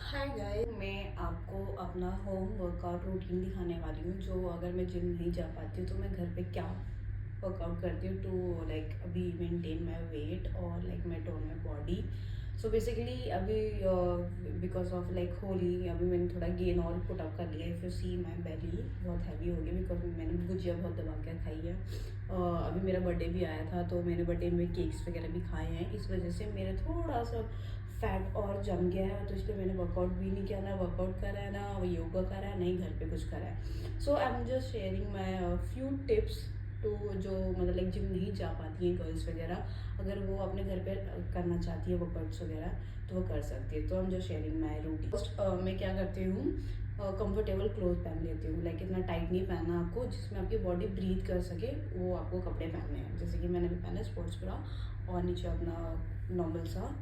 Hi guys, मैं आपको अपना होम वर्कआउट रूटीन दिखाने वाली हूँ। जो अगर मैं जिम नहीं जा पाती हूँ तो मैं घर पे क्या वर्कआउट करती हूँ टू लाइक अभी मेंटेन माय वेट और लाइक मैं tone my body. So basically अभी बिकॉज ऑफ लाइक होली अभी मैंने थोड़ा गेन और पुट अप कर लिया। इफ़ यू सी माय बेली बहुत हैवी हो गई बिकॉज मैंने गुजिया बहुत दबा के खाई है। अभी मेरा बर्थडे भी आया था तो मैंने बर्थडे में केक्स वगैरह भी खाए हैं, इस वजह से मेरा थोड़ा सा फैट और जम गया है। तो इसलिए मैंने वर्कआउट भी नहीं किया, ना वर्कआउट करा है, ना योगा करा है, नहीं घर पे कुछ करा है। So I am just sharing my few tips to जो मतलब लाइक जिम नहीं जा पाती हैं गर्ल्स वगैरह, अगर वो अपने घर पे करना चाहती है वर्कआउट्स वगैरह तो वो कर सकती है। तो हम जो शेयरिंग माई रूटीन फर्स्ट मैं क्या करती हूँ, कंफर्टेबल क्लोथ पहन लेती हूँ। लाइक इतना टाइट नहीं पहनना आपको जिसमें आपकी बॉडी ब्रीथ कर सके, वो आपको कपड़े पहनने हैं। जैसे कि मैंने भी पहना है स्पोर्ट्स ब्रा और नीचे अपना नॉर्मल सा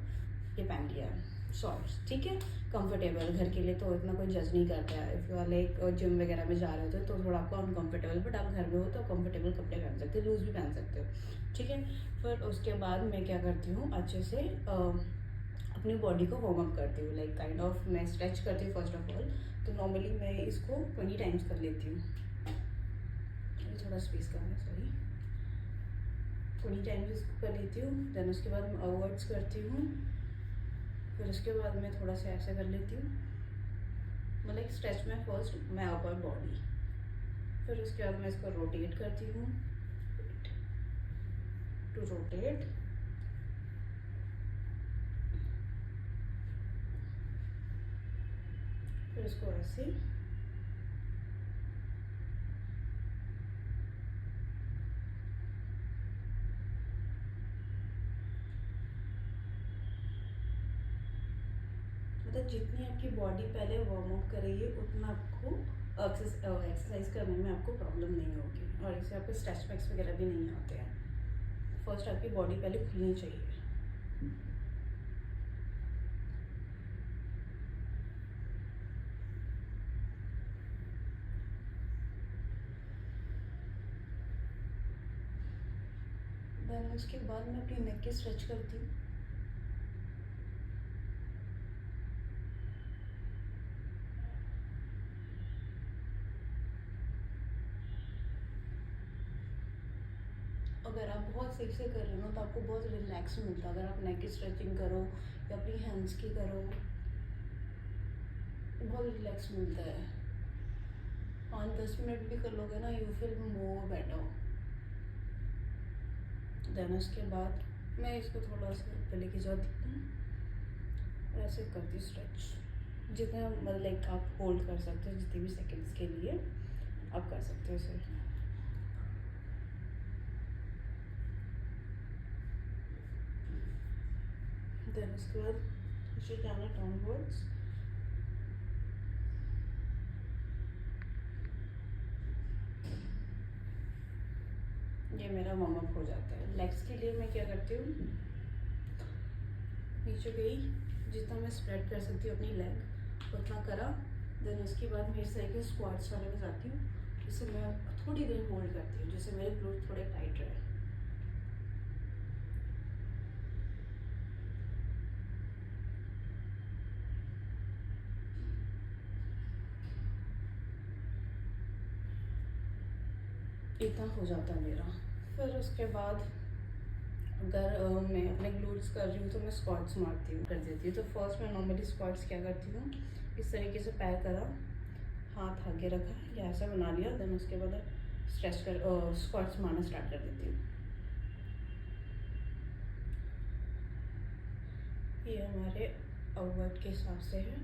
ये पहन लिया है शॉर्ट्स, ठीक है। कंफर्टेबल घर के लिए तो इतना कोई जज नहीं करता है। If you are like gym वगैरह में जा रहे होते तो थोड़ा आपको अनकंफर्टेबल, बट आप घर में हो तो कंफर्टेबल कपड़े पहन सकते हो, लूज़ भी पहन सकते हो, ठीक है। फिर उसके बाद मैं क्या करती हूँ, अच्छे से अपनी बॉडी को वार्म अप करती हूँ। लाइक काइंड ऑफ मैं स्ट्रेच करती हूँ फर्स्ट ऑफ ऑल। तो नॉर्मली मैं इसको 20 टाइम्स कर लेती हूँ। थोड़ा स्पेस करना है, सॉरी। 20 टाइम्स इसको कर लेती हूँ। देन उसके बाद मैं आउटवर्ड्स करती हूँ। फिर उसके बाद मैं थोड़ा सा ऐसा कर लेती हूँ, मतलब स्ट्रेच में फर्स्ट मैं अपर बॉडी। फिर उसके बाद मैं इसको रोटेट करती हूँ, टू रोटेट। फिर इसको ऐसे मतलब जितनी आपकी बॉडी पहले वार्म अप करेगी उतना आपको एक्सरसाइज करने में आपको प्रॉब्लम नहीं होगी और इससे आपको स्ट्रेच मार्क्स वगैरह भी नहीं आते हैं। फर्स्ट आपकी बॉडी पहले खुलनी चाहिए। देन उसके बाद मैं अपनी नेक की स्ट्रेच करती हूँ। अगर आप बहुत सही से कर रहे हो तो आपको बहुत रिलैक्स मिलता है। अगर आप नेक की स्ट्रेचिंग करो या अपनी हैंड्स की करो, बहुत रिलैक्स मिलता है। 5-10 मिनट भी कर लोगे ना, you feel more better. Then उसके बाद मैं इसको थोड़ा सा ऊपर लेके जाती हूँ और ऐसे करती हूँ स्ट्रेच। जितना मतलब लाइक आप होल्ड कर सकते हो, जितने भी सेकंड्स के लिए आप कर सकते हो इसे। देन उसके बाद नीचे जाना डाउनवर्ड्स। ये मेरा वार्म अप हो जाता है। लेग्स के लिए मैं क्या करती हूँ, नीचे गई, जितना मैं स्प्रेड कर सकती हूँ अपनी लेग उतना करा। देन उसके बाद मैं इस तरह के स्क्वाट्स वाले में जाती हूँ, जिससे मैं थोड़ी देर होल्ड करती हूँ, जिससे मेरे ग्लूट थोड़े टाइट रहे। इतना हो जाता है मेरा। फिर उसके बाद अगर मैं अपने ग्लूट्स कर रही हूँ तो मैं स्क्वाट्स मारती हूँ, कर देती हूँ। तो फर्स्ट मैं नॉर्मली स्क्वाट्स क्या करती हूँ, इस तरीके से पैर करा, हाथ आगे रखा या ऐसा बना लिया। देन उसके बाद स्ट्रेच कर स्क्वाट्स मारना स्टार्ट कर देती हूँ। ये हमारे आउटवर्ड के हिसाब से है।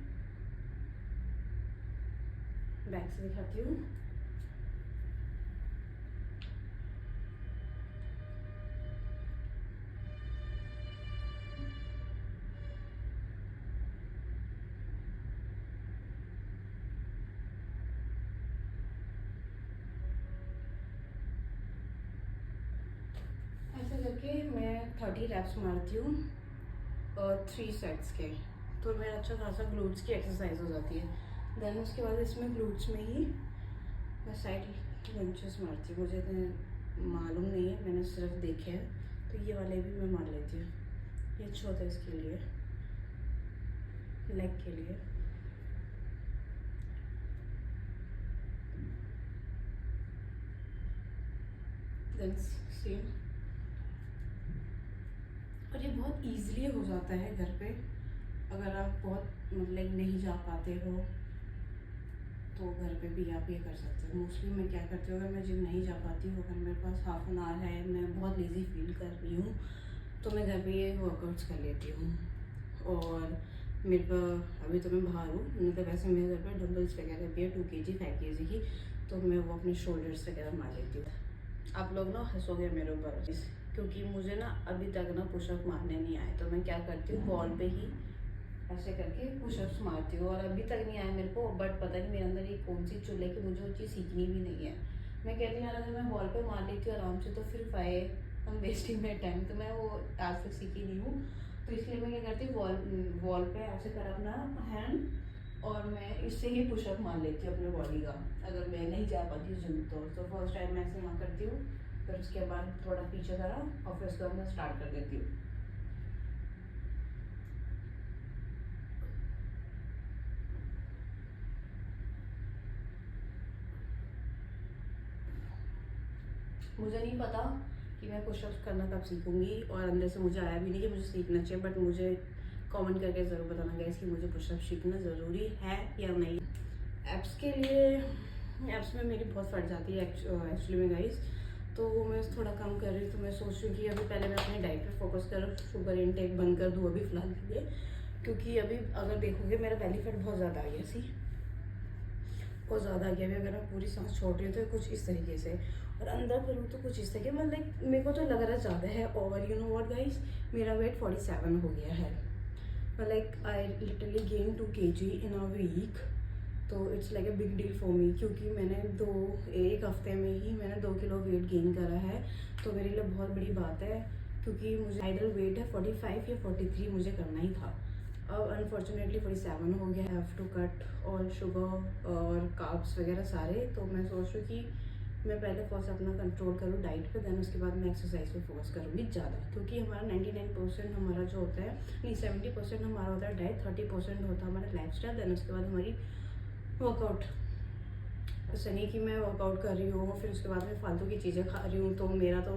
बैक से दिखाती हूँ। ऐसे करके मैं 30 रैप्स मारती हूँ और 3 सेट्स के। तो मेरा अच्छा खासा ग्लूट्स की एक्सरसाइज हो जाती है। देन उसके बाद इसमें ग्लूट्स में ही मैं साइड लंचेस मारती हूँ। मुझे इतने मालूम नहीं है, मैंने सिर्फ देखे हैं, तो ये वाले भी मैं मार लेती हूँ। ये अच्छा होता है इसके लिए, लेग के लिए। Can see. और ये बहुत ईजिली हो जाता है घर पे, अगर आप बहुत मतलब नहीं जा पाते हो तो घर पे भी आप ये कर सकते हो। मोस्टली मैं क्या करती हूँ, अगर मैं जिम नहीं जा पाती हूँ, अगर मेरे पास हाफ एन आवर है, मैं बहुत लेज़ी फील कर रही हूँ, तो मैं घर पे ये वर्कआउट्स कर लेती हूँ। और मेरे पर अभी तो मैं बाहर हूँ, नहीं तो वैसे मेरे घर पर डम्बल्स वगैरह भी है 2 kg 5 kg की, तो मैं वो अपने शोल्डर्स वगैरह मार लेती हूँ। आप लोग ना हंसोगे मेरे ऊपर, क्योंकि मुझे ना अभी तक ना पुशअप मारने नहीं आए, तो मैं क्या करती हूँ वॉल पे ही ऐसे करके पुशअप्स मारती हूँ। और अभी तक नहीं आया मेरे को, बट पता नहीं मेरे अंदर ये कौन सी चुल है कि मुझे वो चीज़ सीखनी भी नहीं है। मैं कहती हूँ यार अगर मैं वॉल पे मार लेती हूँ आराम से, तो फिर फाए हम वेस्टिंग माई टाइम, तो मैं वो आज तक सीखी नहीं हूँ। तो इसलिए मैं क्या करती हूँ वॉल पे ऐसे कर अपना हैंड, और मैं इससे ही पुशअप मार लेती हूँ अपने बॉडी का, अगर मैं नहीं जा पाती जिम तो फर्स्ट टाइम मैं ऐसे यहाँ करती हूँ, फिर उसके बाद थोड़ा पीछे करा और फिर उसके बाद मैं स्टार्ट कर देती हूँ। मुझे नहीं पता कि मैं पुशअप्स करना कब सीखूंगी, और अंदर से मुझे आया भी नहीं कि मुझे सीखना चाहिए, बट मुझे कमेंट करके ज़रूर बताना गाइस कि मुझे पुशअप्स सीखना ज़रूरी है या नहीं। एप्स के लिए एप्स में मेरी बहुत फट जाती है एक्चुअली में गाइस, तो वो मैं थोड़ा कम कर रही हूँ। तो मैं सोच रही हूँ कि अभी पहले मैं अपनी डाइट पर फोकस करूँ, शुगर इनटेक बंद कर दूँ अभी फ़िलहाल के लिए, क्योंकि अभी अगर देखोगे मेरा बेली फैट बहुत ज़्यादा आ गया, सी बहुत ज़्यादा आ गया। अभी अगर मैं पूरी सांस छोड़ रही हूँ तो कुछ इस तरीके से, और अंदर करूँ तो कुछ इस तरीके, मतलब मेरे को तो लग रहा ज़्यादा है। और यू नो व्हाट गाइस, मेरा वेट 47 हो गया है, like I literally gain 2 kg in a week. तो it's like a big deal for me, क्योंकि मैंने एक हफ्ते में ही मैंने 2 किलो वेट गेन करा है, तो मेरे लिए बहुत बड़ी बात है, क्योंकि मुझे आइडल वेट है 45 या 43 मुझे करना ही था। अब अनफॉर्चुनेटली 47 हो गया। Have to cut all sugar और कार्ब्स वगैरह सारे। तो मैं सोच रही हूँ कि मैं पहले फर्स्ट अपना कंट्रोल करूँ डाइट पे, देन उसके बाद मैं एक्सरसाइज पे फोकस करूँगी ज़्यादा, क्योंकि हमारा 99% हमारा जो होता है, नहीं 70% हमारा होता है डाइट, 30% होता है हमारा लाइफस्टाइल, देन उसके बाद हमारी वर्कआउट। ऐसा नहीं कि मैं वर्कआउट कर रही हूँ फिर उसके बाद मैं फालतू की चीज़ें खा रही हूँ, तो मेरा तो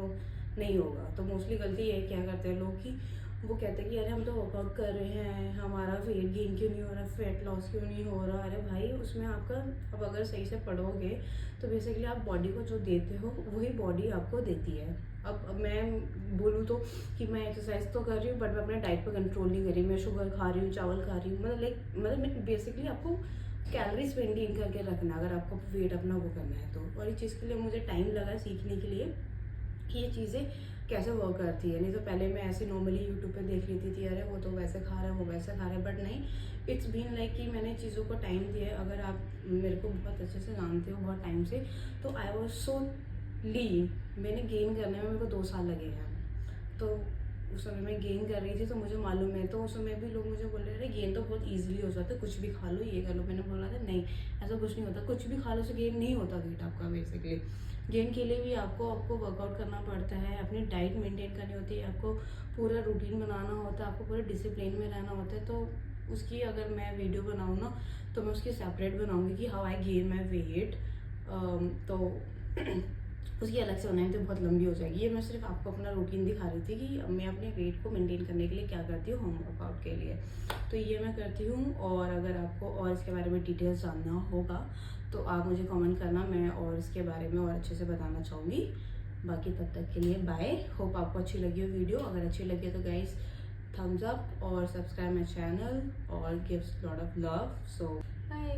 नहीं होगा। तो मोस्टली गलती ये क्या करते हैं लोग कि वो कहते हैं कि अरे हम तो वर्कआउट कर रहे हैं, हमारा वेट गेन क्यों नहीं हो रहा, वेट लॉस क्यों नहीं हो रहा। अरे भाई उसमें आपका, अब अगर सही से पढ़ोगे तो बेसिकली आप बॉडी को जो देते हो वही बॉडी आपको देती है। अब मैं बोलूँ तो कि मैं एक्सरसाइज तो कर रही हूँ, बट मैं अपने डाइट पर कंट्रोल नहीं कर रही, मैं शुगर खा रही हूँ, चावल खा रही हूँ, मतलब बेसिकली आपको कैलोरीज मेंटेन करके रखना अगर आपको वेट अपना वो करना है तो। और इस चीज़ के लिए मुझे टाइम लगा सीखने के लिए कि ये चीज़ें कैसे वर्क करती है। नहीं तो पहले मैं ऐसे नॉर्मली यूट्यूब पे देख लेती थी, अरे वो तो वैसे खा रहा है, वो वैसे खा रहा है, बट नहीं, इट्स बीन लाइक कि मैंने चीज़ों को टाइम दिया है। अगर आप मेरे को बहुत अच्छे से जानते हो बहुत टाइम से, तो आई वॉज सो लीन, मैंने गेन करने में मेरे को 2 साल लगे हैं। तो उस समय मैं गेन कर रही थी, तो मुझे मालूम है। तो उस समय भी लोग मुझे बोल रहे थे गेन तो बहुत ईजिली हो जाता है, कुछ भी खा लो, ये कर लो। मैंने बोला था नहीं, ऐसा कुछ नहीं होता, कुछ भी खा लो से गेन नहीं होता वेट आपका। बेसिकली गेन के लिए भी आपको वर्कआउट करना पड़ता है, अपनी डाइट मेंटेन करनी होती है, आपको पूरा रूटीन बनाना होता है, आपको पूरे डिसिप्लिन में रहना होता है। तो उसकी अगर मैं वीडियो बनाऊँ ना, तो मैं उसकी सेपरेट बनाऊँगी कि how I gain my weight. तो उसकी अलग से बनाई तो बहुत लंबी हो जाएगी। ये मैं सिर्फ आपको अपना रूटीन दिखा रही थी कि मैं अपने वेट को मेंटेन करने के लिए क्या करती हूँ होम वर्कआउट के लिए। तो ये मैं करती हूँ। और अगर आपको और इसके बारे में डिटेल्स जानना होगा तो आप मुझे कमेंट करना, मैं और इसके बारे में और अच्छे से बताना चाहूँगी। बाकी तब तक के लिए बाय। होप आपको अच्छी लगी हो वीडियो। अगर अच्छी लगी तो गाइस थम्स अप और सब्सक्राइब माई चैनल और gives lot of love. So bye.